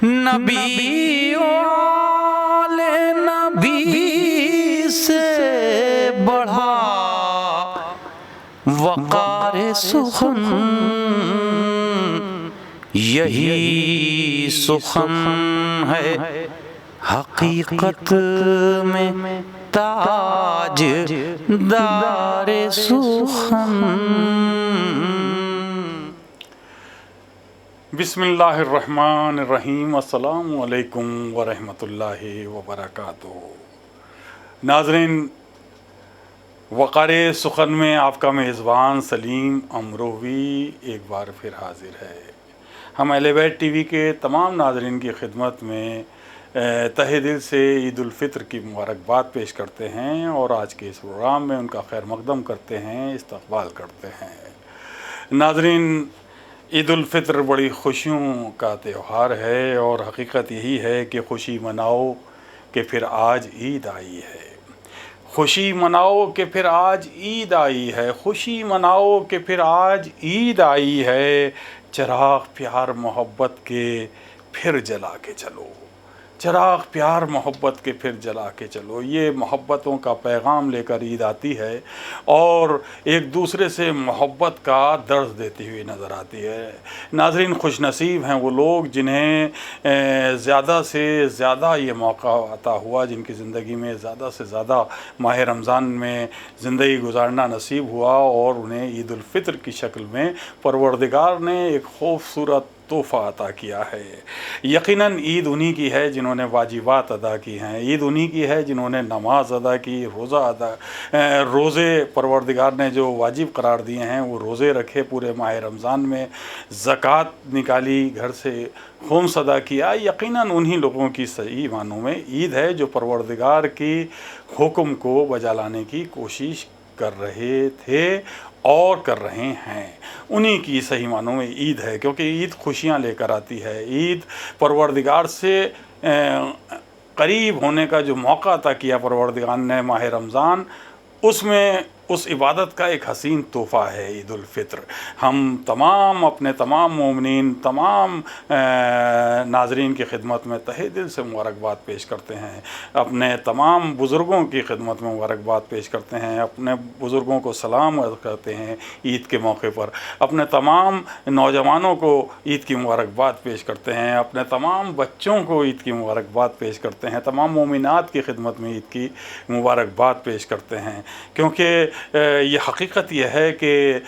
نبی والے نبی سے بڑھا وقار سخن، یہی سخن ہے حقیقت میں تاج دار سخن۔ بسم اللہ الرحمن الرحیم۔ السلام علیکم ورحمۃ اللہ وبرکاتہ۔ ناظرین، وقار سخن میں آپ کا میزبان سلیم امروہوی ایک بار پھر حاضر ہے۔ ہم اہل بیت ٹی وی کے تمام ناظرین کی خدمت میں تہہ دل سے عید الفطر کی مبارکباد پیش کرتے ہیں اور آج کے اس پروگرام میں ان کا خیر مقدم کرتے ہیں، استقبال کرتے ہیں۔ ناظرین، عید الفطر بڑی خوشیوں کا تہوار ہے اور حقیقت یہی ہے کہ خوشی مناؤ کہ پھر آج عید آئی ہے، خوشی مناؤ کہ پھر آج عید آئی ہے، خوشی مناؤ کہ پھر آج عید آئی ہے، چراغ پیار محبت کے پھر جلا کے چلو، چراغ پیار محبت کے پھر جلا کے چلو۔ یہ محبتوں کا پیغام لے کر عید آتی ہے اور ایک دوسرے سے محبت کا درس دیتی ہوئی نظر آتی ہے۔ ناظرین، خوش نصیب ہیں وہ لوگ جنہیں زیادہ سے زیادہ یہ موقع عطا ہوا، جن کی زندگی میں زیادہ سے زیادہ ماہ رمضان میں زندگی گزارنا نصیب ہوا اور انہیں عید الفطر کی شکل میں پروردگار نے ایک خوبصورت تحفہ عطا کیا ہے۔ یقیناً عید انہی کی ہے جنہوں نے واجبات ادا کی ہیں، عید انہی کی ہے جنہوں نے نماز ادا کی، روزے پروردگار نے جو واجب قرار دیے ہیں وہ روزے رکھے پورے ماہ رمضان میں، زکوٰۃ نکالی، گھر سے خمس ادا کیا۔ یقیناً انہی لوگوں کی صحیح معنوں میں عید ہے جو پروردگار کی حکم کو بجا لانے کی کوشش کر رہے تھے اور کر رہے ہیں۔ انہی کی صحیح معنوں میں عید ہے، کیونکہ عید خوشیاں لے کر آتی ہے۔ عید پروردگار سے قریب ہونے کا جو موقع عطا کیا پروردگار نے ماہ رمضان، اس میں اس عبادت کا ایک حسین تحفہ ہے عید الفطر۔ ہم تمام اپنے تمام مومنین، تمام ناظرین کی خدمت میں تہہ دل سے مبارکباد پیش کرتے ہیں، اپنے تمام بزرگوں کی خدمت میں مبارکباد پیش کرتے ہیں، اپنے بزرگوں کو سلام کرتے ہیں عید کے موقع پر، اپنے تمام نوجوانوں کو عید کی مبارکباد پیش کرتے ہیں، اپنے تمام بچوں کو عید کی مبارکباد پیش کرتے ہیں، تمام مومنات کی خدمت میں عید کی مبارکباد پیش کرتے ہیں، کیونکہ یہ حقیقت یہ ہے کہ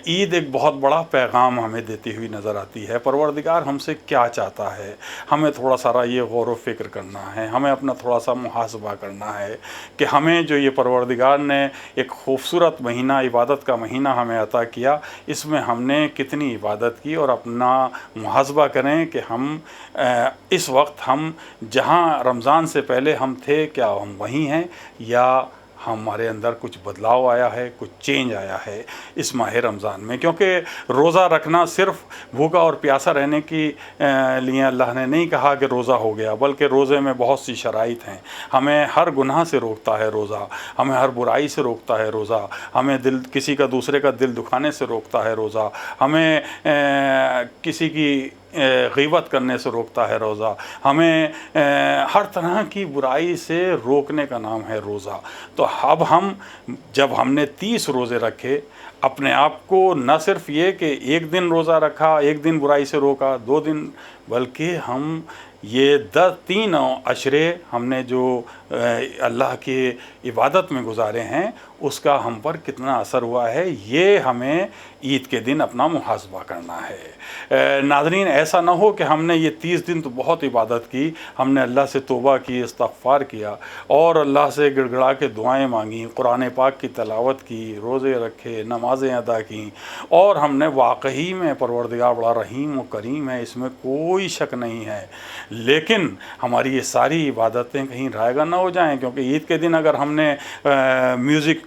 عید ایک بہت بڑا پیغام ہمیں دیتی ہوئی نظر آتی ہے۔ پروردگار ہم سے کیا چاہتا ہے، ہمیں تھوڑا سا یہ غور و فکر کرنا ہے، ہمیں اپنا تھوڑا سا محاسبہ کرنا ہے کہ ہمیں جو یہ پروردگار نے ایک خوبصورت مہینہ، عبادت کا مہینہ ہمیں عطا کیا، اس میں ہم نے کتنی عبادت کی، اور اپنا محاسبہ کریں کہ ہم اس وقت ہم جہاں رمضان سے پہلے ہم تھے، کیا ہم وہیں ہیں یا ہمارے اندر کچھ بدلاؤ آیا ہے، کچھ چینج آیا ہے اس ماہ رمضان میں۔ کیونکہ روزہ رکھنا صرف بھوکا اور پیاسا رہنے کی لیے اللہ نے نہیں کہا کہ روزہ ہو گیا، بلکہ روزے میں بہت سی شرائط ہیں۔ ہمیں ہر گناہ سے روکتا ہے روزہ، ہمیں ہر برائی سے روکتا ہے روزہ، ہمیں کسی کا دوسرے کا دل دکھانے سے روکتا ہے روزہ، ہمیں کسی کی غیبت کرنے سے روکتا ہے روزہ، ہمیں ہر طرح کی برائی سے روکنے کا نام ہے روزہ۔ تو اب جب ہم نے 30 روزے رکھے، اپنے آپ کو نہ صرف یہ کہ ایک دن روزہ رکھا، ایک دن برائی سے روکا، 2 دن، بلکہ ہم یہ 3 عشرے ہم نے جو اللہ کی عبادت میں گزارے ہیں، اس کا ہم پر کتنا اثر ہوا ہے، یہ ہمیں عید کے دن اپنا محاسبہ کرنا ہے۔ ناظرین، ایسا نہ ہو کہ ہم نے یہ 30 دن تو بہت عبادت کی، ہم نے اللہ سے توبہ کی، استغفار کیا اور اللہ سے گڑ گڑا کے دعائیں مانگیں، قرآن پاک کی تلاوت کی، روزے رکھے، نمازیں ادا کیں، اور ہم نے واقعی میں پروردگار بڑا رحیم و کریم ہے، اس میں کوئی شک نہیں ہے، لیکن ہماری یہ ساری عبادتیں کہیں رائیگاں نہ ہو جائیں، کیونکہ عید کے دن اگر ہم نے میوزک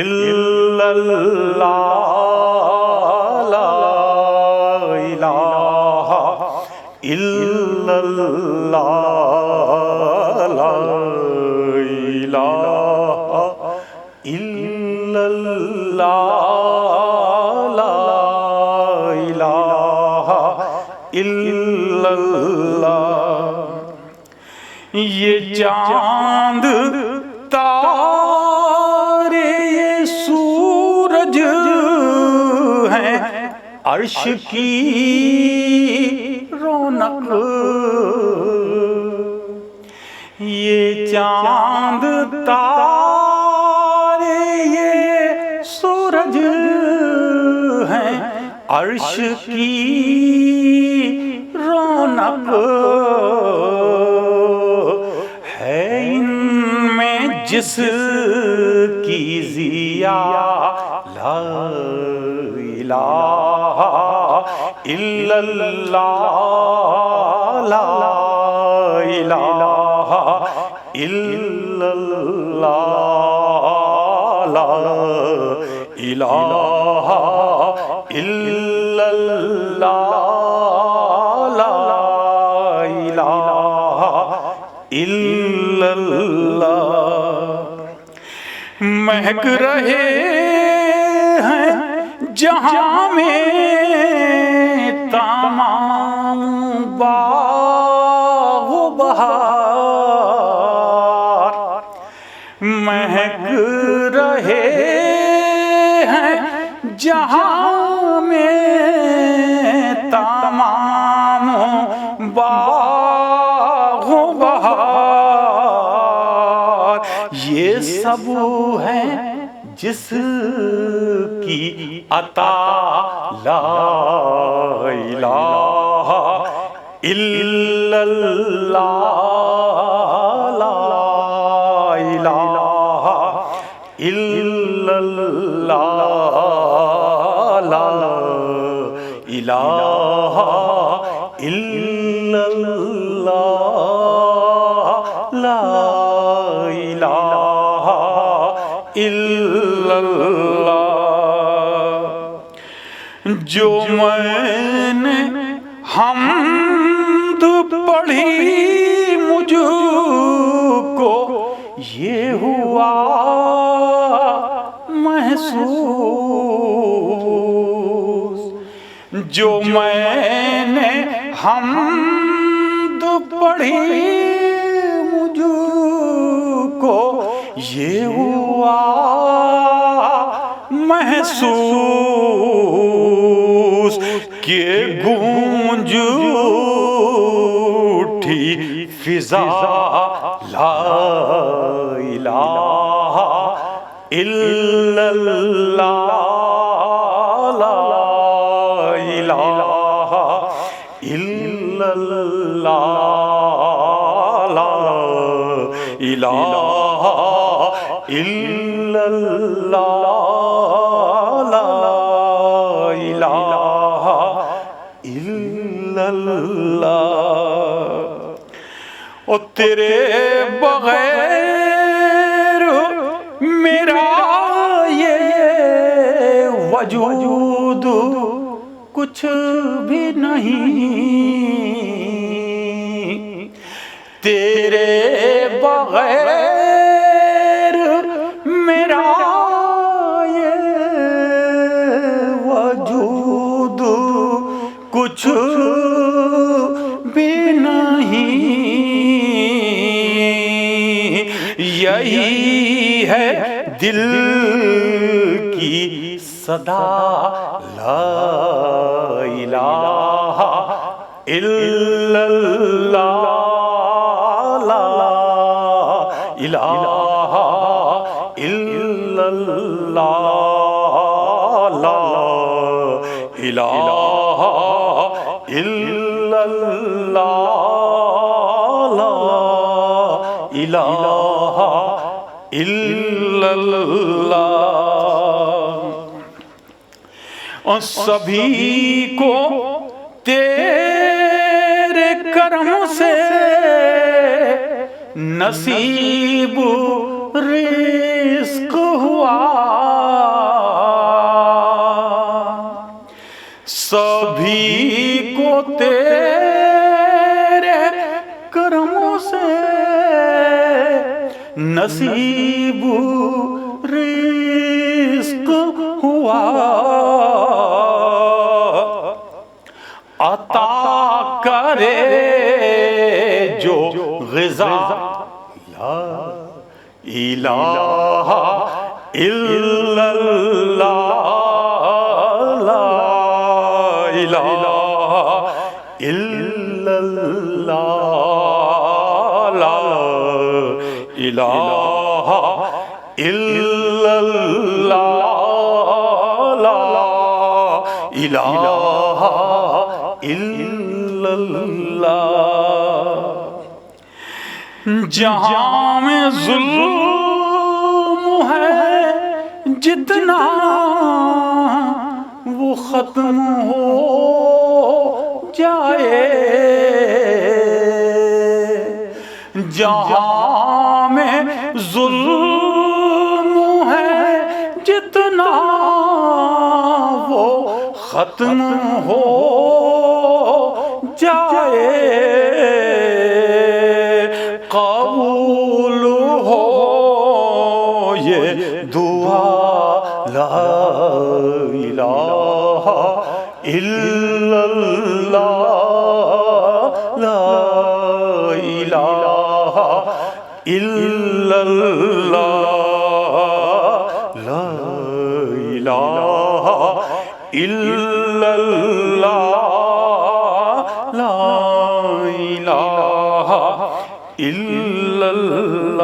الا اللہ لا الہ الا اللہ لا الہ الا اللہ لا الہ الا اللہ. یہ چاند تارے یہ سورج ہیں عرش کی رونق. یہ چاند تارے یہ سورج ہیں عرش کی رونق. ہے ان میں جس کی ضیا لا الہ الا اللہ لا الہ الا اللہ لا الہ الا اللہ لا الہ الا اللہ. مہک رہے ہیں جہاں میں تمام باغ و بہار. مہک رہے ہیں جہاں میں تمام باغ و بہار. یہ سب ہے جس کی عطا لا الہ الا اللہ لا الہ الا اللہ لا الہ الا اللہ لا الہ الا اللہ. جو میں نے حمد پڑھی مجھ کو یہ ہوا محسوس. جو میں نے حمد پڑھی مجھ کو یہ ہوا محسوس کہ گونج اٹھی فضا لا الہ الا اللہ لا الہ الا اللہ لا الہ الا اللہ لا الہ الا اللہ. او تیرے بغیر میرا یہ وجود کچھ بھی نہیں. تیرے بغیر میرا یہ وجود کچھ بھی نہیں. یہی ہے دل کی صدا لا الہ الا اللہ لا الہ الا اللہ لا الہ الا اللہ لا الہ الا اللہ. اور سبھی کو تیرے کرم سے نصیب رزق ہوا. کو تیرے کرموں سے نصیب رزق ہوا، عطا کرے جو غذا، لا الہ الا اللہ، لا الہ الا اللہ، لا الہ الا اللہ، لا الہ الا اللہ۔ جہاں میں ظلم ہے جتنا وہ ختم ہو جائے، جہاں میں ظلم ہے جتنا وہ ختم ہو جائے، قبول ہو یہ دعا، لا الہ الا اللہ، لا الہ الا اللہ، لا الہ الا اللہ، لا الہ الا اللہ۔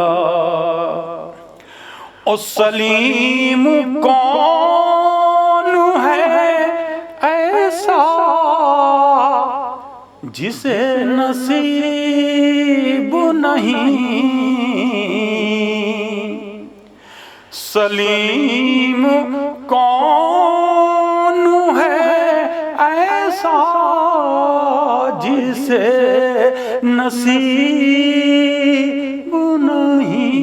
اور سلیم کون ہے ایسا جسے نصیب نہیں، سلیم کون ہے ایسا جسے نصیب نہیں،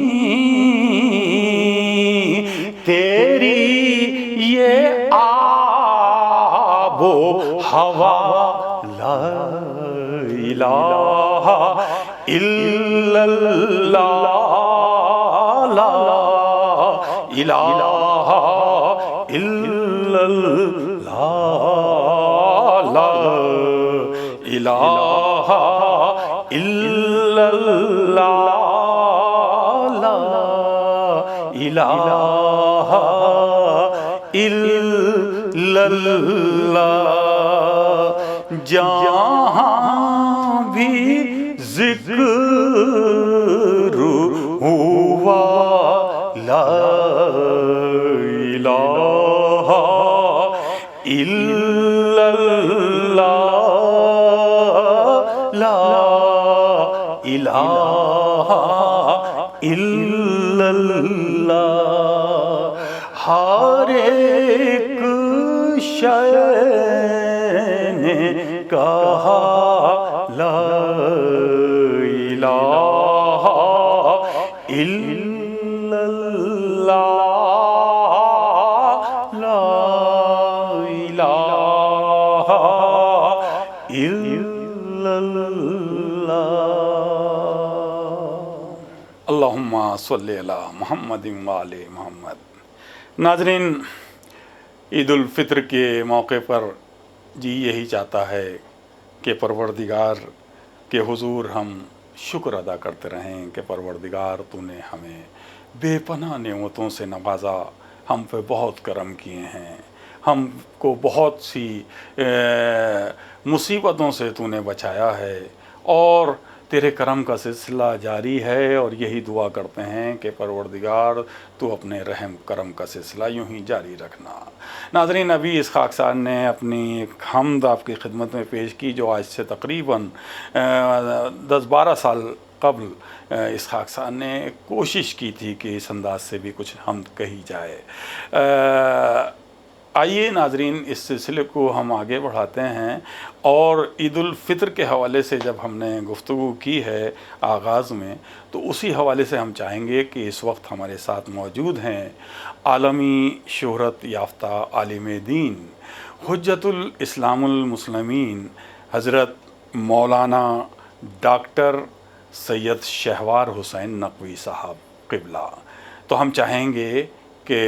تیری یہ آب و ہوا، لا الہ الا اللہ، لا الہ الا اللہ، لا الہ الا اللہ، لا الہ الا اللہ۔ جہاں بھی ذکر ہوا، لا الہ الا اللہ، لا الہ الا اللہ۔ ہر ایک شے نے کہا لا الہ الا اللہ، لا الہ الا اللہ۔ اللہم صلی علی محمد وآل محمد۔ ناظرین، عید الفطر کے موقع پر جی یہی چاہتا ہے کہ پروردگار کے حضور ہم شکر ادا کرتے رہیں کہ پروردگار تو نے ہمیں بے پناہ نعمتوں سے نوازا، ہم پہ بہت کرم کیے ہیں، ہم کو بہت سی مصیبتوں سے تو نے بچایا ہے، اور تیرے کرم کا سلسلہ جاری ہے، اور یہی دعا کرتے ہیں کہ پروردگار تو اپنے رحم کرم کا سلسلہ یوں ہی جاری رکھنا۔ ناظرین، ابھی اس خاکسار نے اپنی ایک حمد آپ کی خدمت میں پیش کی جو آج سے تقریباً 10-12 سال قبل اس خاکسار نے کوشش کی تھی کہ اس انداز سے بھی کچھ حمد کہی جائے۔ آئیے ناظرین، اس سلسلے کو ہم آگے بڑھاتے ہیں، اور عید الفطر کے حوالے سے جب ہم نے گفتگو کی ہے آغاز میں، تو اسی حوالے سے ہم چاہیں گے کہ اس وقت ہمارے ساتھ موجود ہیں عالمی شہرت یافتہ عالم دین حجت الاسلام المسلمین حضرت مولانا ڈاکٹر سید شہوار حسین نقوی صاحب قبلہ. تو ہم چاہیں گے کہ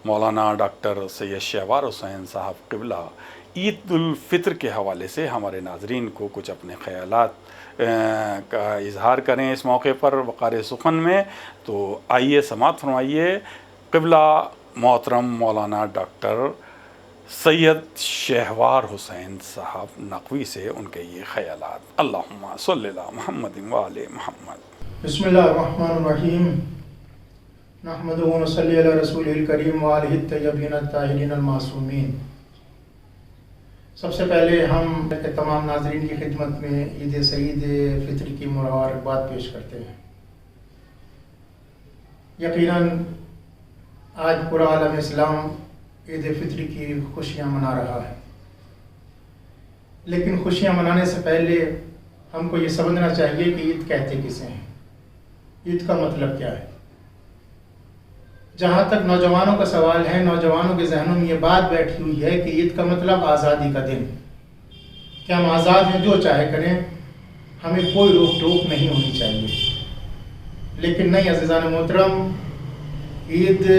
مولانا ڈاکٹر سید شہوار حسین صاحب قبلہ عید الفطر کے حوالے سے ہمارے ناظرین کو کچھ اپنے خیالات کا اظہار کریں اس موقع پر وقار سخن میں. تو آئیے سماعت فرمائیے قبلہ محترم مولانا ڈاکٹر سید شہوار حسین صاحب نقوی سے ان کے یہ خیالات. اللہم صلی علی محمد و آل محمد. بسم اللہ الرحمن الرحیم. نحمدہ و نصلی علی رسولہ الکریم و آلہ الطیبین الطاہرین المعصومین. سب سے پہلے ہم تمام ناظرین کی خدمت میں عید سعید فطر کی مبارکباد پیش کرتے ہیں. یقیناً آج پورا عالم اسلام عید فطر کی خوشیاں منا رہا ہے، لیکن خوشیاں منانے سے پہلے ہم کو یہ سمجھنا چاہیے کہ عید کہتے کسے ہیں، عید کا مطلب کیا ہے. جہاں تک نوجوانوں کا سوال ہے، نوجوانوں کے ذہنوں میں یہ بات بیٹھی ہوئی ہے کہ عید کا مطلب آزادی کا دن، کہ ہم آزاد ہیں، جو چاہے کریں، ہمیں کوئی روک ٹوک نہیں ہونی چاہیے. لیکن نہیں عزیزان محترم، عید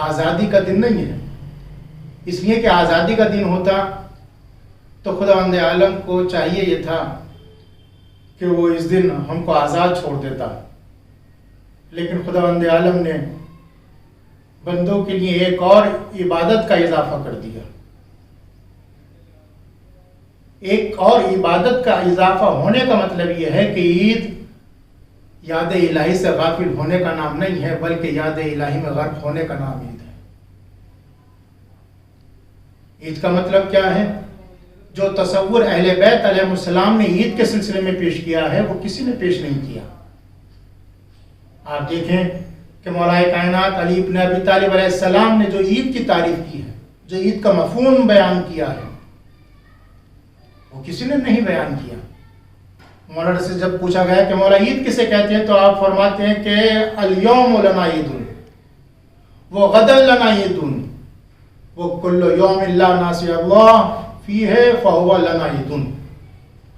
آزادی کا دن نہیں ہے. اس لیے کہ آزادی کا دن ہوتا تو خداوند عالم کو چاہیے یہ تھا کہ وہ اس دن ہم کو آزاد چھوڑ دیتا، لیکن خداوند عالم نے بندوں کے لیے ایک اور عبادت کا اضافہ کر دیا. ایک اور عبادت کا اضافہ ہونے کا مطلب یہ ہے کہ عید یاد الہی سے غافل ہونے کا نام نہیں ہے، بلکہ یاد الہی میں غرق ہونے کا نام عید ہے. عید کا مطلب کیا ہے؟ جو تصور اہل بیت علیہ السلام نے عید کے سلسلے میں پیش کیا ہے وہ کسی نے پیش نہیں کیا. آپ دیکھیں کہ مولا کائنات علی ابن ابی طالب علیہ السلام نے جو عید کی تعریف کی ہے، جو عید کا مفہوم بیان کیا ہے، وہ کسی نے نہیں بیان کیا. مولانا سے جب پوچھا گیا کہ مولا عید کسے کہتے ہیں تو آپ فرماتے ہیں کہ الیوم لنا عید، وہ غدا لنا عید، وہ کل یوم لا ناسی اللہ فیہ فہو لنا عید.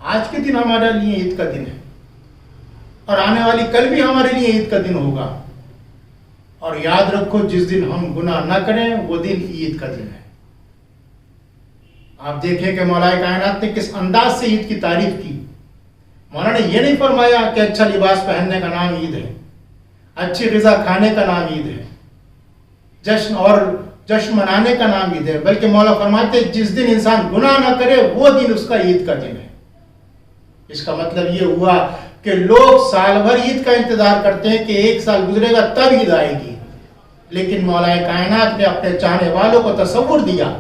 آج کے دن ہمارے لیے عید کا دن ہے، اور آنے والی کل بھی ہمارے لیے عید کا دن ہوگا. اور یاد رکھو جس دن ہم گناہ نہ کریں وہ دن عید کا دن ہے. آپ دیکھیں کہ مولا کائنات نے کس انداز سے عید کی تعریف کی. مولانا نے یہ نہیں فرمایا کہ اچھا لباس پہننے کا نام عید ہے، اچھی غذا کھانے کا نام عید ہے، جشن منانے کا نام عید ہے، بلکہ مولا فرماتے جس دن انسان گناہ نہ کرے وہ دن اس کا عید کا دن ہے. اس کا مطلب یہ ہوا کہ لوگ سال بھر عید کا انتظار کرتے ہیں کہ ایک سال گزرے گا تب عید آئے گی، لیکن مولا کائنات نے اپنے چاہنے والوں کو تصور دیا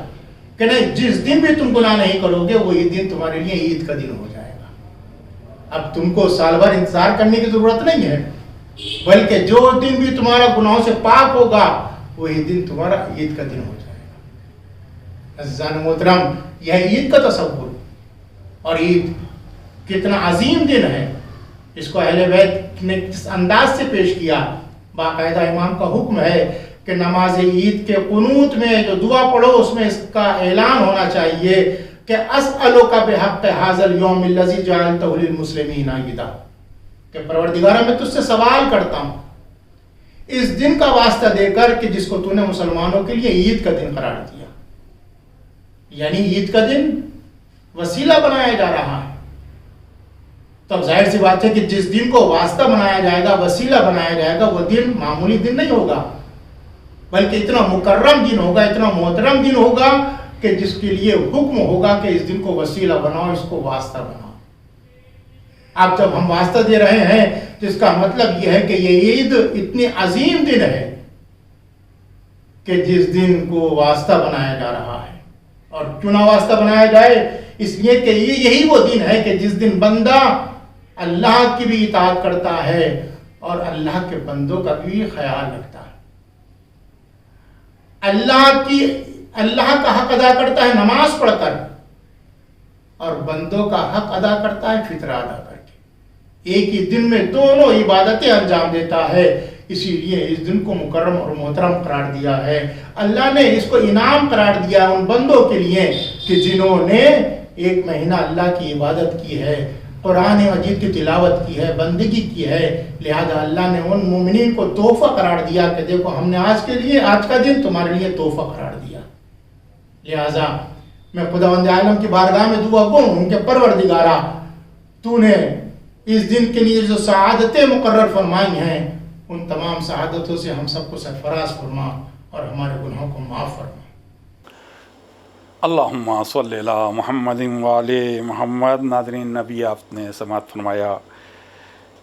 کہ نہیں، جس دن بھی تم گناہ نہیں کرو گے وہ دن تمہارے لیے عید کا دن ہو جائے گا. اب تم کو سال بھر انتظار کرنے کی ضرورت نہیں ہے، بلکہ جو دن بھی تمہارا گناہوں سے پاک ہوگا وہی دن تمہارا عید کا دن ہو جائے گا. عزیزان محترم، یہ عید کا تصور. اور عید کتنا عظیم دن ہے، اس کو اہل بیت نے کس انداز سے پیش کیا. باقاعدہ امام کا حکم ہے کہ نماز عید کے قنوت میں جو دعا پڑھو اس میں اس کا اعلان ہونا چاہیے کہ اسألک بحق ھذا اليوم الذی جعلتہ للمسلمین عیدا، کہ پروردگارہ میں تجھ سے سوال کرتا ہوں اس دن کا واسطہ دے کر کہ جس کو تو نے مسلمانوں کے لیے عید کا دن قرار دیا. یعنی عید کا دن وسیلہ بنایا جا رہا ہے. تب ظاہر سی بات ہے کہ جس دن کو واسطہ بنایا جائے گا، وسیلہ بنایا جائے گا، وہ دن معمولی دن نہیں ہوگا، بلکہ اتنا مکرم دن ہوگا، اتنا محترم دن ہوگا کہ جس کے لیے حکم ہوگا کہ اس دن کو وسیلہ بناؤ، اس کو واسطہ بناؤ. اب جب ہم واسطہ دے رہے ہیں تو اس کا مطلب یہ ہے کہ یہ عید اتنی عظیم دن ہے کہ جس دن کو واسطہ بنایا جا رہا ہے. اور کیوں نہ واسطہ بنایا جائے؟ اس لیے کہ یہی وہ دن ہے کہ جس دن بندہ اللہ کی بھی اطاعت کرتا ہے اور اللہ کے بندوں کا بھی خیال رکھتا ہے. اللہ کا حق ادا کرتا ہے نماز پڑھ کر، اور بندوں کا حق ادا کرتا ہے فطرہ ادا کر کے. ایک ہی دن میں دونوں عبادتیں انجام دیتا ہے. اسی لیے اس دن کو مکرم اور محترم قرار دیا ہے. اللہ نے اس کو انعام قرار دیا ان بندوں کے لیے کہ جنہوں نے ایک مہینہ اللہ کی عبادت کی ہے، قرآن مجید کی تلاوت کی ہے، بندگی کی ہے. لہذا اللہ نے ان مومنین کو تحفہ قرار دیا کہ دیکھو ہم نے آج کا دن تمہارے لیے تحفہ قرار دیا. لہذا میں خداوند عالم کی بارگاہ میں دعا کروں ان کے پروردگارا، تو نے اس دن کے لیے جو سعادتیں مقرر فرمائی ہیں ان تمام سعادتوں سے ہم سب کو سرفراز فرما اور ہمارے گناہوں کو معاف فرما. اللہم صلی علی محمد وعلی محمد. ناظرین، نبی آپ نے سماعت فرمایا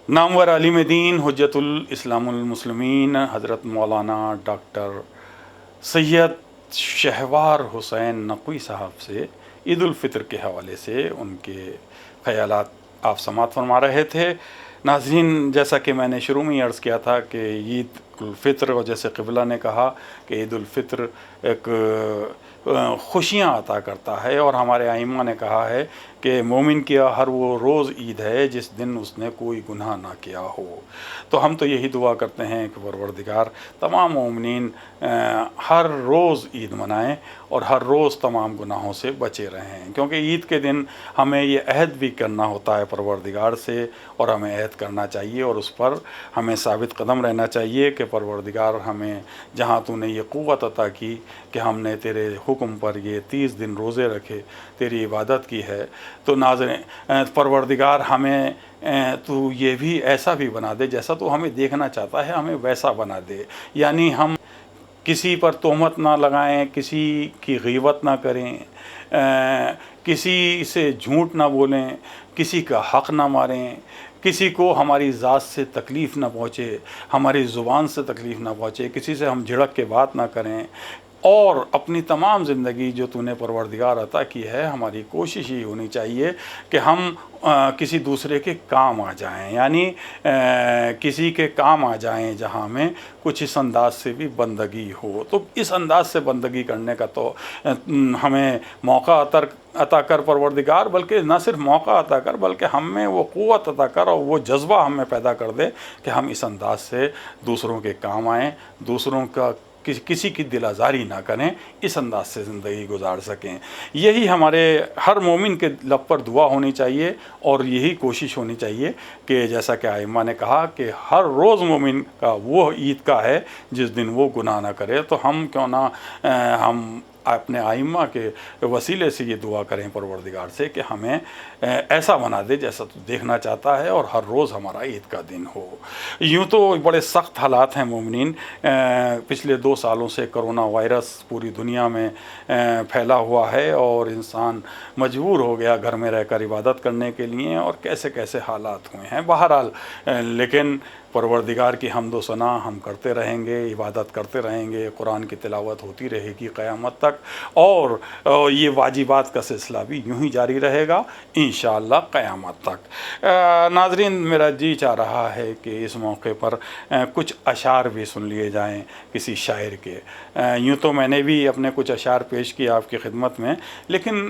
نامور عالم دین حجت الاسلام المسلمین حضرت مولانا ڈاکٹر سید شہوار حسین نقوی صاحب سے عید الفطر کے حوالے سے ان کے خیالات آپ سماعت فرما رہے تھے. ناظرین، جیسا کہ میں نے شروع میں ہی عرض کیا تھا کہ عید الفطر، اور جیسے قبلہ نے کہا کہ عید الفطر ایک خوشیاں عطا کرتا ہے، اور ہمارے ائمہ نے کہا ہے کہ مومن کی ہر وہ روز عید ہے جس دن اس نے کوئی گناہ نہ کیا ہو. تو ہم تو یہی دعا کرتے ہیں کہ پروردگار تمام مومنین ہر روز عید منائیں اور ہر روز تمام گناہوں سے بچے رہیں، کیونکہ عید کے دن ہمیں یہ عہد بھی کرنا ہوتا ہے پروردگار سے، اور ہمیں عہد کرنا چاہیے اور اس پر ہمیں ثابت قدم رہنا چاہیے کہ پروردگار ہمیں جہاں تو نے یہ قوت عطا کی کہ ہم نے تیرے حکم پر یہ 30 دن روزے رکھے، تیری عبادت کی ہے، تو ناظرین پروردگار ہمیں تو یہ بھی ایسا بھی بنا دے جیسا تو ہمیں دیکھنا چاہتا ہے، ہمیں ویسا بنا دے. یعنی ہم کسی پر تہمت نہ لگائیں، کسی کی غیبت نہ کریں، کسی سے جھوٹ نہ بولیں، کسی کا حق نہ ماریں، کسی کو ہماری ذات سے تکلیف نہ پہنچے، ہماری زبان سے تکلیف نہ پہنچے، کسی سے ہم جھڑک کے بات نہ کریں. اور اپنی تمام زندگی جو تو نے پروردگار عطا کی ہے، ہماری کوشش یہ ہونی چاہیے کہ ہم کسی دوسرے کے کام آ جائیں، یعنی کسی کے کام آ جائیں جہاں میں کچھ اس انداز سے بھی بندگی ہو. تو اس انداز سے بندگی کرنے کا تو ہمیں موقع عطا کر پروردگار، بلکہ نہ صرف موقع عطا کر بلکہ ہم میں وہ قوت عطا کر اور وہ جذبہ ہم میں پیدا کر دے کہ ہم اس انداز سے دوسروں کے کام آئیں، دوسروں کا کسی کی دل آزاری نہ کریں، اس انداز سے زندگی گزار سکیں. یہی ہمارے ہر مومن کے لب پر دعا ہونی چاہیے، اور یہی کوشش ہونی چاہیے کہ جیسا کہ ائمہ نے کہا کہ ہر روز مومن کا وہ عید کا ہے جس دن وہ گناہ نہ کرے. تو ہم کیوں نہ ہم اپنے ائمہ کے وسیلے سے یہ دعا کریں پروردگار سے کہ ہمیں ایسا بنا دے جیسا تو دیکھنا چاہتا ہے، اور ہر روز ہمارا عید کا دن ہو. یوں تو بڑے سخت حالات ہیں مومنین. پچھلے 2 سالوں سے کرونا وائرس پوری دنیا میں پھیلا ہوا ہے، اور انسان مجبور ہو گیا گھر میں رہ کر عبادت کرنے کے لیے، اور کیسے کیسے حالات ہوئے ہیں. بہرحال لیکن پروردگار کی حمد و ثنا ہم کرتے رہیں گے، عبادت کرتے رہیں گے، قرآن کی تلاوت ہوتی رہے گی قیامت تک، اور یہ واجبات کا سلسلہ بھی یوں ہی جاری رہے گا انشاءاللہ قیامت تک. ناظرین، میرا جی چاہ رہا ہے کہ اس موقع پر کچھ اشعار بھی سن لیے جائیں کسی شاعر کے. یوں تو میں نے بھی اپنے کچھ اشعار پیش کیے آپ کی خدمت میں، لیکن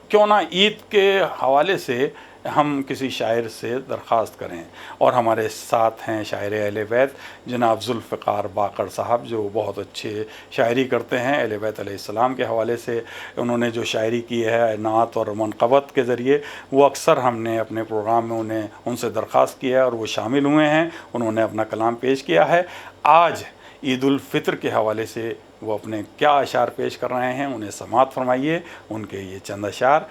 کیوں نہ عید کے حوالے سے ہم کسی شاعر سے درخواست کریں. اور ہمارے ساتھ ہیں شاعر اہل بیت جناب ذوالفقار باقر صاحب، جو بہت اچھے شاعری کرتے ہیں اہل بیت علیہ السلام کے حوالے سے. انہوں نے جو شاعری کی ہے نعت اور منقبت کے ذریعے، وہ اکثر ہم نے اپنے پروگرام میں ان سے درخواست کیا ہے اور وہ شامل ہوئے ہیں، انہوں نے اپنا کلام پیش کیا ہے. آج عید الفطر کے حوالے سے وہ اپنے کیا اشعار پیش کر رہے ہیں انہیں سماعت فرمائیے. ان کے یہ چند اشعار.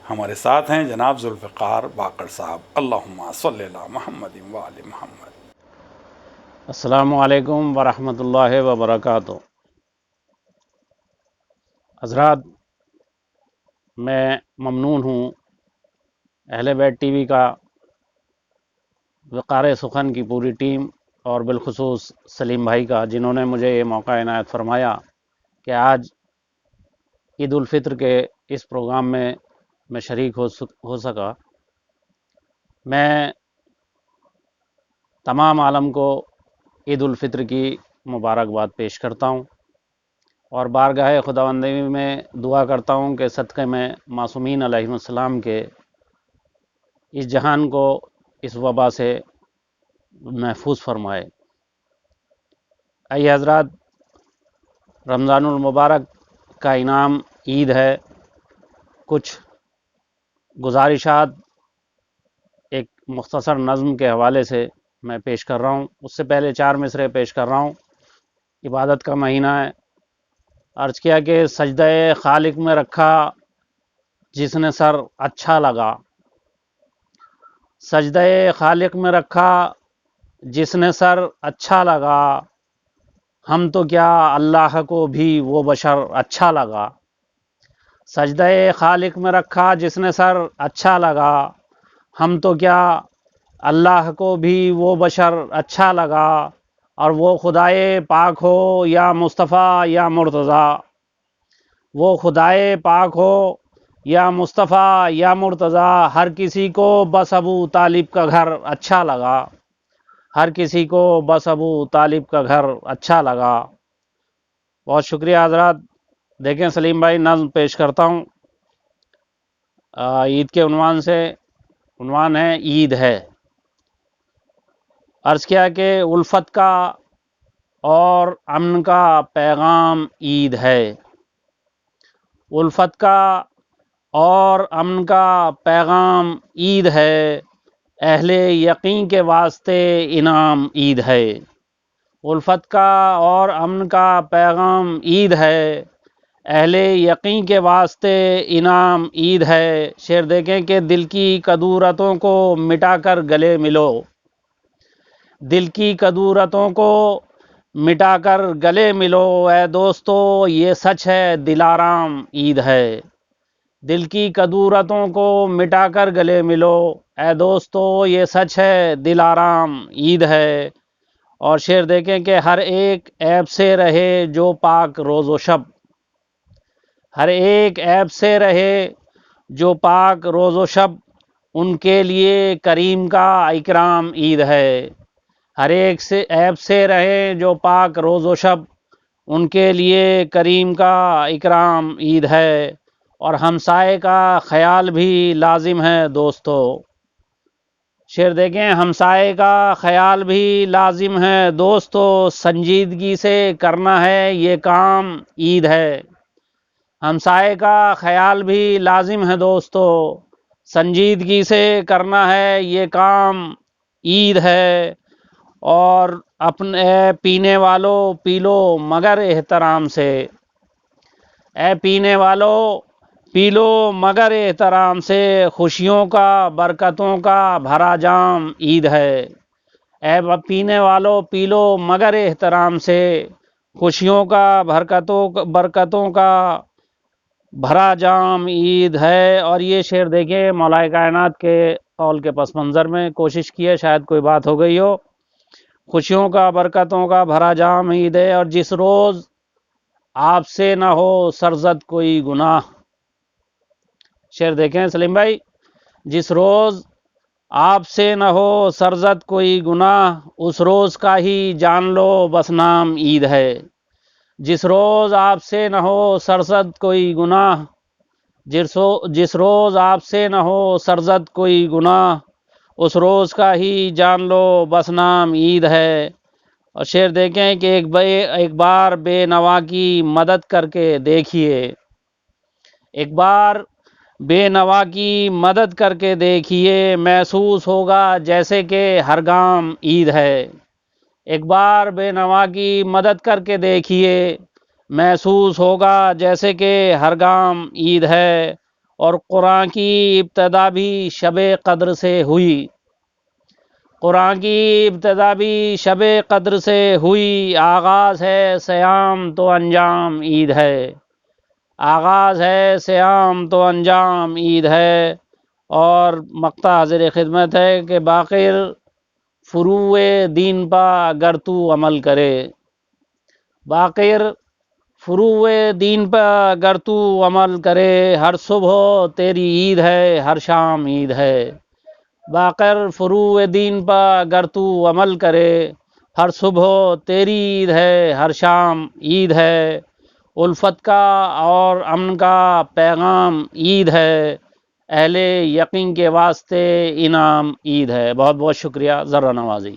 ہمارے ساتھ ہیں جناب ذوالفقار باقر صاحب. اللہم صلی علی محمد وآل محمد. السلام علیکم ورحمۃ اللہ وبرکاتہ. حضرات، میں ممنون ہوں اہل بیت ٹی وی کا، وقار سخن کی پوری ٹیم، اور بالخصوص سلیم بھائی کا، جنہوں نے مجھے یہ موقع عنایت فرمایا کہ آج عید الفطر کے اس پروگرام میں شریک ہو سکا. میں تمام عالم کو عید الفطر کی مبارکباد پیش کرتا ہوں، اور بارگاہ خداوندی میں دعا کرتا ہوں کہ صدقے میں معصومین علیہ السلام کے اس جہان کو اس وبا سے محفوظ فرمائے. آئی حضرات، رمضان المبارک کا انعام عید ہے. کچھ گزارشات ایک مختصر نظم کے حوالے سے میں پیش کر رہا ہوں. اس سے پہلے 4 مصرعے پیش کر رہا ہوں. عبادت کا مہینہ ہے. عرض کیا کہ سجدہ خالق میں رکھا جس نے سر اچھا لگا. سجدہ خالق میں رکھا جس نے سر اچھا لگا. ہم تو کیا اللہ کو بھی وہ بشر اچھا لگا. سجدہ خالق میں رکھا جس نے سر اچھا لگا. ہم تو کیا اللہ کو بھی وہ بشر اچھا لگا. اور وہ خدائے پاک ہو یا مصطفیٰ یا مرتضیٰ. وہ خدائے پاک ہو یا مصطفیٰ یا مرتضیٰ. ہر کسی کو بس ابو طالب کا گھر اچھا لگا. ہر کسی کو بس ابو طالب کا گھر اچھا لگا. بہت شکریہ حضرات. دیکھیں سلیم بھائی، نظم پیش کرتا ہوں عید کے عنوان سے. عنوان ہے عید ہے. عرض کیا کہ الفت کا اور امن کا پیغام عید ہے. الفت کا اور امن کا پیغام عید ہے. اہل یقین کے واسطے انعام عید ہے. الفت کا اور امن کا پیغام عید ہے. اہل یقین کے واسطے انعام عید ہے. شعر دیکھیں کہ دل کی کدورتوں کو مٹا کر گلے ملو. دل کی کدورتوں کو مٹا کر گلے ملو. اے دوستو یہ سچ ہے دلارام عید ہے. دل کی کدورتوں کو مٹا کر گلے ملو. اے دوستو یہ سچ ہے دلارام عید ہے. اور شعر دیکھیں کہ ہر ایک عیب سے رہے جو پاک روز و شب. ہر ایک عیب سے رہے جو پاک روز و شب. ان کے لیے کریم کا اکرام عید ہے. ہر ایک سے عیب سے رہے جو پاک روز و شب. ان کے لیے کریم کا اکرام عید ہے. اور ہمسائے کا خیال بھی لازم ہے دوستو. شعر دیکھیں ہمسائے کا خیال بھی لازم ہے دوستو. سنجیدگی سے کرنا ہے یہ کام عید ہے. ہمسائے کا خیال بھی لازم ہے دوستو. سنجیدگی سے کرنا ہے یہ کام عید ہے. اور اپنے پینے والوں پی لو مگر احترام سے. اے پینے والوں پی لو مگر احترام سے. خوشیوں کا برکتوں کا بھرا جام عید ہے. اے پینے والوں پی لو مگر احترام سے. خوشیوں کا برکتوں کا بھرا جام عید ہے. اور یہ شعر دیکھیں مولا کائنات کے قول کے پس منظر میں کوشش کی ہے، شاید کوئی بات ہو گئی ہو. خوشیوں کا برکتوں کا بھرا جام عید ہے. اور جس روز آپ سے نہ ہو سرزد کوئی گناہ. شعر دیکھیں سلیم بھائی، جس روز آپ سے نہ ہو سرزد کوئی گناہ. اس روز کا ہی جان لو بس نام عید ہے. جس روز آپ سے نہ ہو سرزد کوئی گناہ. جس روز آپ سے نہ ہو سرزد کوئی گناہ. اس روز کا ہی جان لو بس نام عید ہے. اور شعر دیکھیں کہ ایک بار بے نوا کی مدد کر کے دیکھیے. ایک بار بے نوا کی مدد کر کے دیکھیے. محسوس ہوگا جیسے کہ ہر گام عید ہے. ایک بار بے نوا کی مدد کر کے دیکھیے. محسوس ہوگا جیسے کہ ہر گام عید ہے. اور قرآن کی ابتدا بھی شب قدر سے ہوئی. قرآن کی ابتدا بھی شب قدر سے ہوئی. آغاز ہے صیام تو انجام عید ہے. آغاز ہے صیام تو انجام عید ہے. اور مقطع حاضر خدمت ہے کہ باقر فروع دین پا اگر تو عمل کرے. باقر فروع دین پہ اگر تو عمل کرے. ہر صبح تیری عید ہے ہر شام عید ہے. باقر فروع دین پہ اگر تو عمل کرے. ہر صبح تیری عید ہے ہر شام عید ہے. الفت کا اور امن کا پیغام عید ہے. اہل یقین کے واسطے انعام عید ہے. بہت بہت شکریہ. ذرہ نوازی.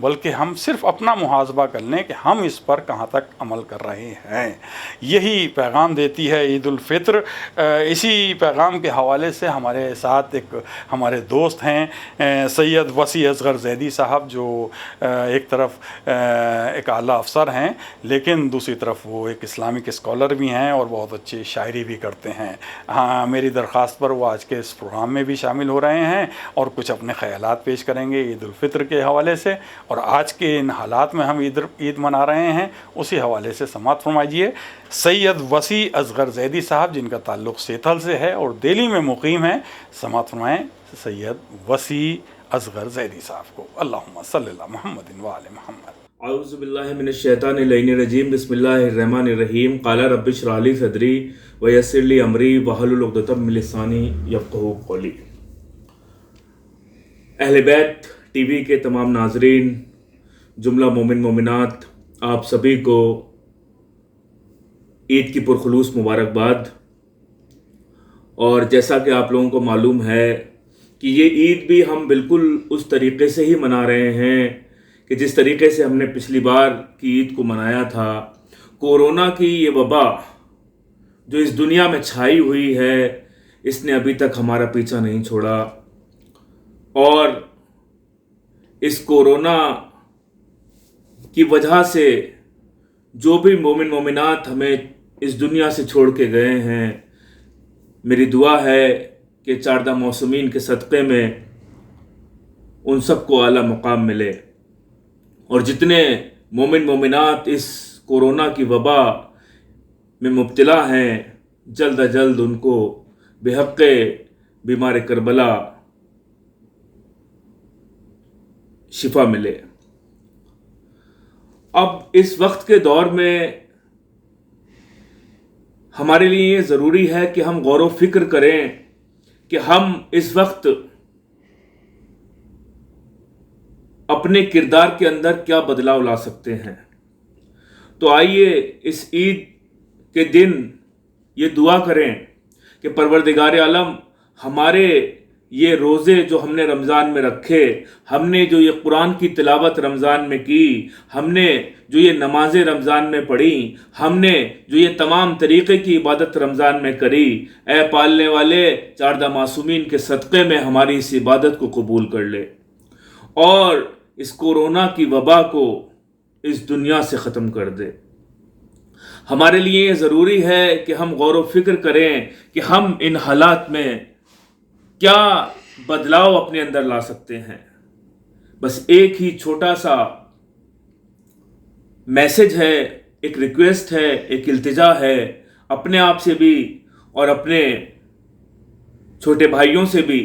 بلکہ ہم صرف اپنا محاسبہ کر لیں کہ ہم اس پر کہاں تک عمل کر رہے ہیں۔ یہی پیغام دیتی ہے عید الفطر۔ اسی پیغام کے حوالے سے ہمارے ساتھ ایک ہمارے دوست ہیں سید وسیع اصغر زیدی صاحب، جو ایک طرف ایک اعلیٰ افسر ہیں لیکن دوسری طرف وہ ایک اسلامک اسکالر بھی ہیں اور بہت اچھی شاعری بھی کرتے ہیں۔ ہاں، میری درخواست پر وہ آج کے اس پروگرام میں بھی شامل ہو رہے ہیں اور کچھ اپنے خیالات پیش کریں گے عید الفطر کے حوالے سے، اور آج کے ان حالات میں ہم عید منا رہے ہیں اسی حوالے سے سماعت فرمائیے۔ سید وسیع اصغر زیدی صاحب، جن کا تعلق سیتھل سے ہے اور دہلی میں مقیم ہیں، سماعت فرمائیں سید وسیع اصغر زیدی صاحب کو۔ اللہم صلی اللہ محمد و آل محمد۔ اعوذ باللہ من الشیطان اللعین الرجیم، بسم اللہ الرحمن الرحیم۔ قال رب اشرح لی صدری ویسر لی امری واحلل عقدۃ من لسانی یفقہوا قولی۔ اہل بیت ٹی وی کے تمام ناظرین، جملہ مومن مومنات، آپ سبھی کو عید کی پرخلوص مبارکباد۔ اور جیسا کہ آپ لوگوں کو معلوم ہے کہ یہ عید بھی ہم بالکل اس طریقے سے ہی منا رہے ہیں کہ جس طریقے سے ہم نے پچھلی بار کی عید کو منایا تھا۔ کورونا کی یہ وبا جو اس دنیا میں چھائی ہوئی ہے، اس نے ابھی تک ہمارا پیچھا نہیں چھوڑا، اور اس کورونا کی وجہ سے جو بھی مومن مومنات ہمیں اس دنیا سے چھوڑ کے گئے ہیں، میری دعا ہے کہ چاردہ موسمین کے صدقے میں ان سب کو اعلیٰ مقام ملے، اور جتنے مومن مومنات اس کورونا کی وبا میں مبتلا ہیں، جلد از جلد ان کو بحق بیمار کربلا شفا ملے۔ اب اس وقت کے دور میں ہمارے لیے یہ ضروری ہے کہ ہم غور و فکر کریں کہ ہم اس وقت اپنے کردار کے اندر کیا بدلاؤ لا سکتے ہیں۔ تو آئیے اس عید کے دن یہ دعا کریں کہ پروردگار عالم ہمارے یہ روزے جو ہم نے رمضان میں رکھے، ہم نے جو یہ قرآن کی تلاوت رمضان میں کی، ہم نے جو یہ نمازیں رمضان میں پڑھی، ہم نے جو یہ تمام طریقے کی عبادت رمضان میں کری، اے پالنے والے چاردہ معصومین کے صدقے میں ہماری اس عبادت کو قبول کر لے، اور اس کورونا کی وبا کو اس دنیا سے ختم کر دے۔ ہمارے لیے یہ ضروری ہے کہ ہم غور و فکر کریں کہ ہم ان حالات میں کیا بدلاؤ اپنے اندر لا سکتے ہیں۔ بس ایک ہی چھوٹا سا میسج ہے، ایک ریکویسٹ ہے، ایک التجا ہے اپنے آپ سے بھی اور اپنے چھوٹے بھائیوں سے بھی،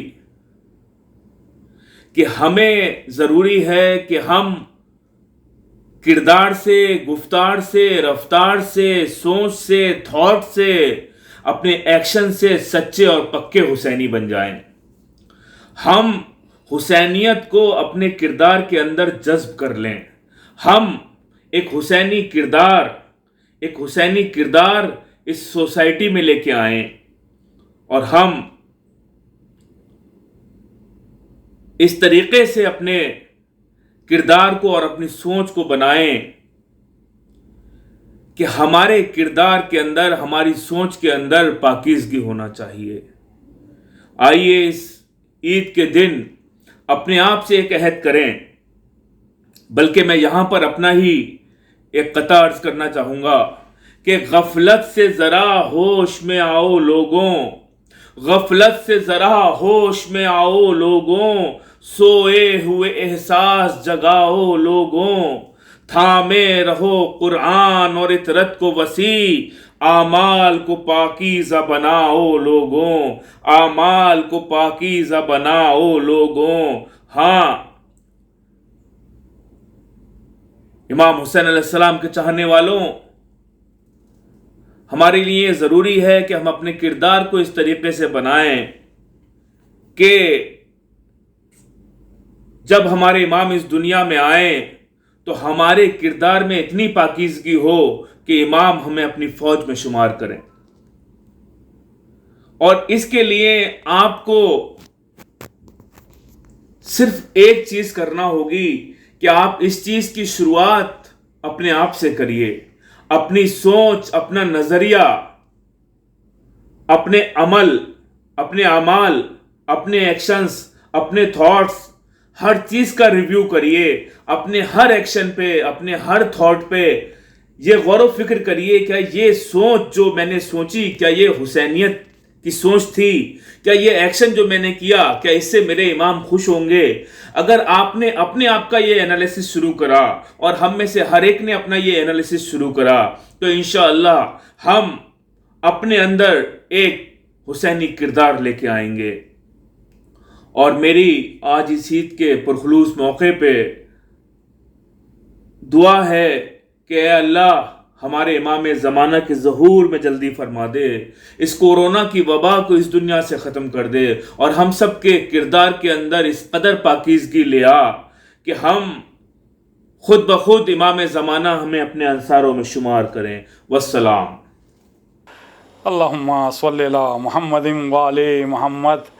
کہ ہمیں ضروری ہے کہ ہم کردار سے، گفتار سے، رفتار سے، سوچ سے، تھاٹ سے، اپنے ایکشن سے سچے اور پکے حسینی بن جائیں۔ ہم حسینیت کو اپنے کردار کے اندر جذب کر لیں۔ ہم ایک حسینی کردار اس سوسائٹی میں لے کے آئیں، اور ہم اس طریقے سے اپنے کردار کو اور اپنی سوچ کو بنائیں کہ ہمارے کردار کے اندر، ہماری سوچ کے اندر پاکیزگی ہونا چاہیے۔ آئیے اس عید کے دن اپنے آپ سے ایک عہد کریں، بلکہ میں یہاں پر اپنا ہی ایک قطعہ عرض کرنا چاہوں گا کہ غفلت سے ذرا ہوش میں آؤ لوگوں، غفلت سے ذرا ہوش میں آؤ لوگوں، سوئے ہوئے احساس جگاؤ لوگوں، تھامے رہو قرآن اور اطرت کو وسیع، اعمال کو پاکیزہ بناؤ لوگوں، اعمال کو پاکیزہ بناؤ لوگوں۔ ہاں، امام حسین علیہ السلام کے چاہنے والوں، ہمارے لیے ضروری ہے کہ ہم اپنے کردار کو اس طریقے سے بنائیں کہ جب ہمارے امام اس دنیا میں آئیں تو ہمارے کردار میں اتنی پاکیزگی ہو کہ امام ہمیں اپنی فوج میں شمار کریں۔ اور اس کے لیے آپ کو صرف ایک چیز کرنا ہوگی کہ آپ اس چیز کی شروعات اپنے آپ سے کریے. اپنی سوچ، اپنا نظریہ، اپنے عمل، اپنے اعمال، اپنے ایکشنز، اپنے تھاٹس، ہر چیز کا ریویو کریے. اپنے ہر ایکشن پہ، اپنے ہر تھاٹ پہ یہ غور و فکر کریے، کیا یہ سوچ جو میں نے سوچی، کیا یہ حسینیت کی سوچ تھی؟ کیا یہ ایکشن جو میں نے کیا، کیا اس سے میرے امام خوش ہوں گے؟ اگر آپ نے اپنے آپ کا یہ انالیسس شروع کرا، اور ہم میں سے ہر ایک نے اپنا یہ انالیسس شروع کرا، تو انشاءاللہ ہم اپنے اندر ایک حسینی کردار لے کے آئیں گے. اور میری آج اس عید کے پرخلوص موقع پہ دعا ہے کہ اے اللہ ہمارے امام زمانہ کے ظہور میں جلدی فرما دے، اس کورونا کی وبا کو اس دنیا سے ختم کر دے، اور ہم سب کے کردار کے اندر اس قدر پاکیزگی لے آ کہ ہم خود بخود امام زمانہ ہمیں اپنے انصاروں میں شمار کریں. والسلام. اللہم صلی علی محمد وعلی محمد.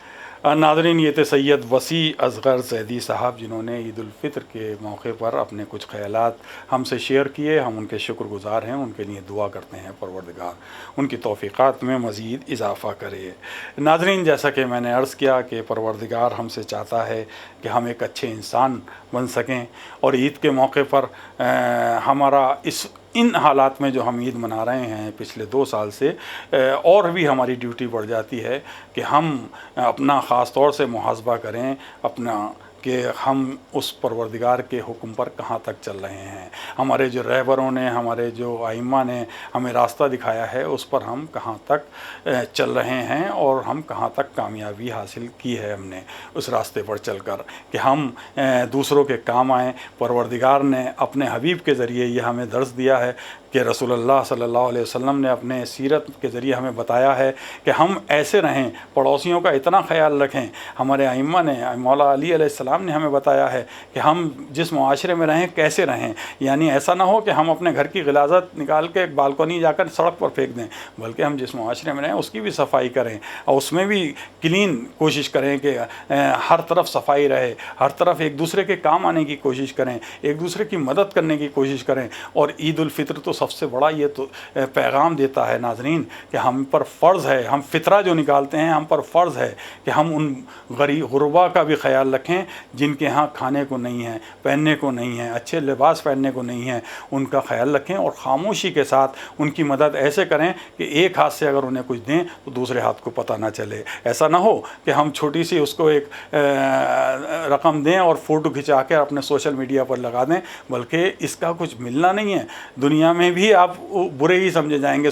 ناظرین، یہ تھے سید وسیع اصغر زیدی صاحب، جنہوں نے عید الفطر کے موقع پر اپنے کچھ خیالات ہم سے شیئر کیے. ہم ان کے شکر گزار ہیں، ان کے لیے دعا کرتے ہیں پروردگار ان کی توفیقات میں مزید اضافہ کرے. ناظرین، جیسا کہ میں نے عرض کیا کہ پروردگار ہم سے چاہتا ہے کہ ہم ایک اچھے انسان بن سکیں، اور عید کے موقع پر ہمارا ان حالات میں جو ہم عید منا رہے ہیں پچھلے 2 سال سے، اور بھی ہماری ڈیوٹی بڑھ جاتی ہے کہ ہم اپنا خاص طور سے محاسبہ کریں اپنا، کہ ہم اس پروردگار کے حکم پر کہاں تک چل رہے ہیں. ہمارے جو رہبروں نے، ہمارے جو ائمہ نے ہمیں راستہ دکھایا ہے، اس پر ہم کہاں تک چل رہے ہیں، اور ہم کہاں تک کامیابی حاصل کی ہے ہم نے اس راستے پر چل کر، کہ ہم دوسروں کے کام آئیں. پروردگار نے اپنے حبیب کے ذریعے یہ ہمیں درس دیا ہے کہ رسول اللہ صلی اللہ علیہ وسلم نے اپنے سیرت کے ذریعے ہمیں بتایا ہے کہ ہم ایسے رہیں، پڑوسیوں کا اتنا خیال رکھیں. ہمارے ائمہ نے، مولا علی علیہ السلام نے ہمیں بتایا ہے کہ ہم جس معاشرے میں رہیں کیسے رہیں. یعنی ایسا نہ ہو کہ ہم اپنے گھر کی غلاظت نکال کے ایک بالکونی جا کر سڑک پر پھینک دیں، بلکہ ہم جس معاشرے میں رہیں اس کی بھی صفائی کریں، اور اس میں بھی کلین کوشش کریں کہ ہر طرف صفائی رہے، ہر طرف ایک دوسرے کے کام آنے کی کوشش کریں، ایک دوسرے کی مدد کرنے کی کوشش کریں. اور عید الفطر تو سب سے بڑا یہ تو پیغام دیتا ہے ناظرین کہ ہم پر فرض ہے، ہم فطرہ جو نکالتے ہیں ہم پر فرض ہے کہ ہم ان غربا کا بھی خیال رکھیں جن کے ہاں کھانے کو نہیں ہے، پہننے کو نہیں ہے، اچھے لباس پہننے کو نہیں ہے. ان کا خیال رکھیں اور خاموشی کے ساتھ ان کی مدد ایسے کریں کہ ایک ہاتھ سے اگر انہیں کچھ دیں تو دوسرے ہاتھ کو پتہ نہ چلے. ایسا نہ ہو کہ ہم چھوٹی سی اس کو ایک رقم دیں اور فوٹو کھنچا کے اپنے سوشل میڈیا پر لگا دیں، بلکہ اس کا کچھ ملنا نہیں ہے. دنیا میں بھی آپ برے ہی سمجھے جائیں گے،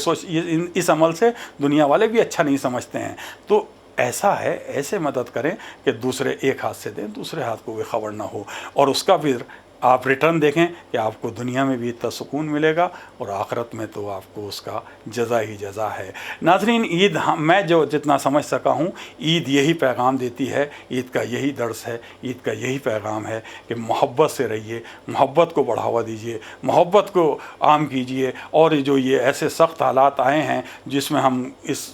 اس عمل سے دنیا والے بھی اچھا نہیں سمجھتے ہیں. تو ایسا ہے، ایسے مدد کریں کہ دوسرے ایک ہاتھ سے دیں، دوسرے ہاتھ کو بھی خبر نہ ہو، اور اس کا پھر آپ ریٹرن دیکھیں کہ آپ کو دنیا میں بھی اتنا سکون ملے گا، اور آخرت میں تو آپ کو اس کا جزا ہی جزا ہے. ناظرین، عید میں جو جتنا سمجھ سکا ہوں، عید یہی پیغام دیتی ہے، عید کا یہی درس ہے، عید کا یہی پیغام ہے کہ محبت سے رہیے، محبت کو بڑھاوا دیجیے، محبت کو عام کیجیے. اور جو یہ ایسے سخت حالات آئے ہیں جس میں ہم اس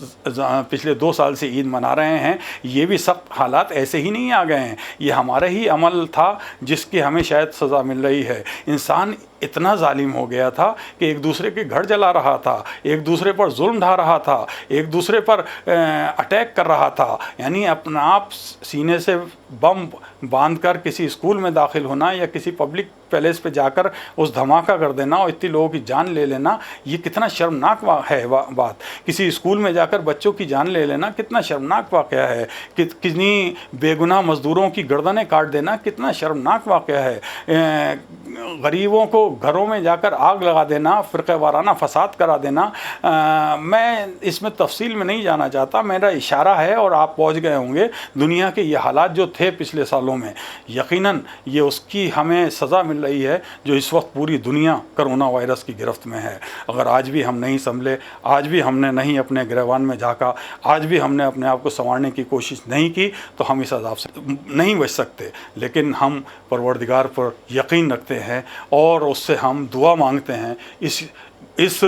پچھلے 2 سال سے عید منا رہے ہیں، یہ بھی سخت حالات ایسے ہی نہیں آ گئے ہیں، یہ ہمارا ہی عمل تھا جس کی ہمیں شاید سزا مل رہی ہے. انسان اتنا ظالم ہو گیا تھا کہ ایک دوسرے کے گھر جلا رہا تھا، ایک دوسرے پر ظلم ڈھا رہا تھا، ایک دوسرے پر اٹیک کر رہا تھا. یعنی اپنا آپ سینے سے بم باندھ کر کسی اسکول میں داخل ہونا، یا کسی پبلک پیلیس پہ جا کر اس دھماکہ کر دینا اور اتنی لوگوں کی جان لے لینا، یہ کتنا شرمناک ہے بات. کسی اسکول میں جا کر بچوں کی جان لے لینا کتنا شرمناک واقعہ ہے. کتنی بے گناہ مزدوروں کی گردنیں کاٹ دینا کتنا شرمناک واقعہ ہے. غریبوں کو گھروں میں جا کر آگ لگا دینا، فرقہ وارانہ فساد کرا دینا. میں اس میں تفصیل میں نہیں جانا چاہتا، میرا اشارہ ہے اور آپ پہنچ گئے ہوں گے. دنیا کے یہ حالات جو تھے پچھلے سالوں میں، یقیناً یہ اس کی ہمیں سزا مل رہی ہے جو اس وقت پوری دنیا کرونا وائرس کی گرفت میں ہے. اگر آج بھی ہم نہیں سنبھلے، آج بھی ہم نے نہیں اپنے گریبان میں جھانکا، آج بھی ہم نے اپنے آپ کو سنوارنے کی کوشش نہیں کی، تو ہم اس عذاب سے نہیں بچ سکتے. لیکن ہم پروردگار پر یقین رکھتے ہیں اور اس سے ہم دعا مانگتے ہیں. اس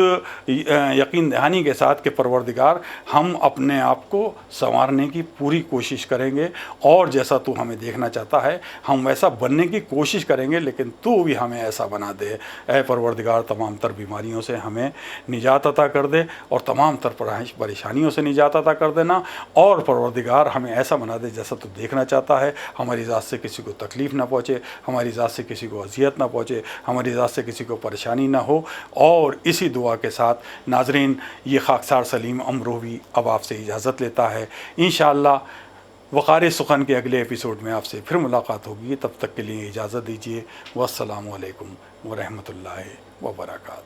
یقین دہانی کے ساتھ کہ پروردگار ہم اپنے آپ کو سنوارنے کی پوری کوشش کریں گے، اور جیسا تو ہمیں دیکھنا چاہتا ہے ہم ویسا بننے کی کوشش کریں گے، لیکن تو بھی ہمیں ایسا بنا دے۔ اے پروردگار تمام تر بیماریوں سے ہمیں نجات عطا کر دے، اور تمام تر پریشانیوں سے نجات عطا کر دینا، اور پروردگار ہمیں ایسا بنا دے جیسا تو دیکھنا چاہتا ہے۔ ہماری ذات سے کسی کو تکلیف نہ پہنچے، ہماری ذات سے کسی کو اذیت نہ پہنچے، ہماری ذات سے کسی کو پریشانی نہ ہو۔ اور اسی دعا کے ساتھ ناظرین، یہ خاکسار سلیم امروہوی اب آپ سے اجازت لیتا ہے۔ انشاءاللہ وقار سخن کے اگلے ایپیسوڈ میں آپ سے پھر ملاقات ہوگی، تب تک کے لیے اجازت دیجیے۔ والسلام علیکم ورحمۃ اللہ وبرکاتہ۔